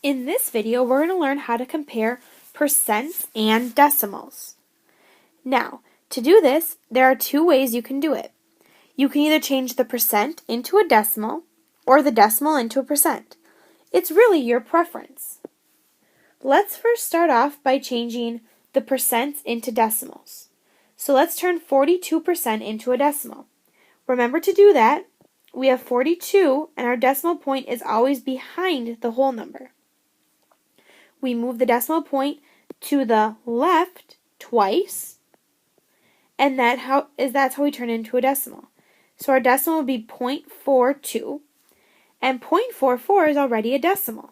In this video, we're going to learn how to compare percents and decimals. Now, to do this, there are two ways you can do it. You can either change the percent into a decimal or the decimal into a percent. It's really your preference. Let's first start off by changing the percents into decimals. So let's turn 42% into a decimal. Remember to do that, we have 42 and our decimal point is always behind the whole number. We move the decimal point to the left twice, and that's how we turn it into a decimal. So our decimal would be 0.42, and 0.44 is already a decimal.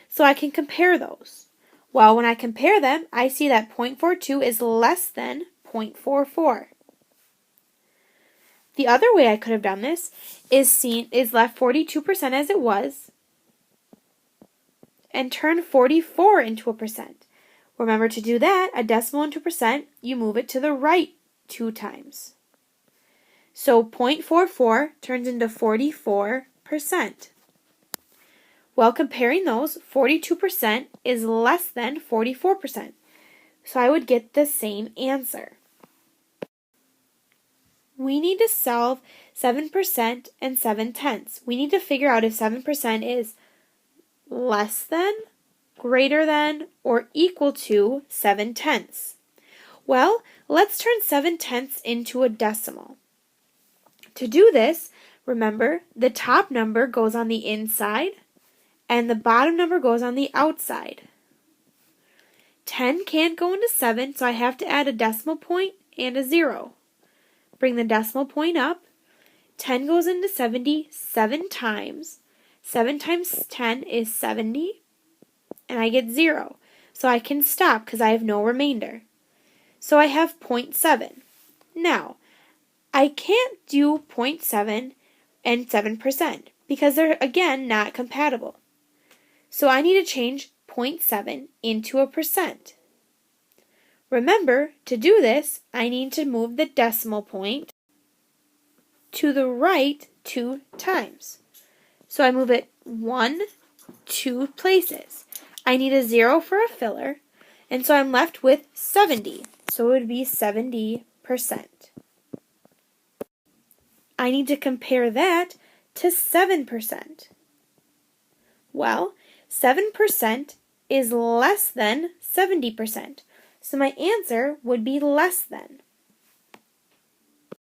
So I can compare those. Well, when I compare them, I see that 0.42 is less than 0.44. The other way I could have done this is left 42% as it was, and turn 44 into a percent. Remember to do that, a decimal into a percent, you move it to the right 2 times. So 0.44 turns into 44%. While comparing those, 42% is less than 44%. So I would get the same answer. We need to solve 7% and 7/10. We need to figure out if 7% is less than, greater than, or equal to 7/10. Well, let's turn 7/10 into a decimal. To do this, remember, the top number goes on the inside, and the bottom number goes on the outside. 10 can't go into 7, so I have to add a decimal point and a 0. Bring the decimal point up. 10 goes into 70 7 times. 7 times 10 is 70, and I get 0. So I can stop because I have no remainder. So I have 0.7. Now, I can't do 0.7 and 7% because they're, again, not compatible. So I need to change 0.7 into a percent. Remember, to do this, I need to move the decimal point to the right 2 times. So I move it 2 places. I need a 0 for a filler, and so I'm left with 70. So it would be 70%. I need to compare that to 7%. Well, 7% is less than 70%. So my answer would be less than.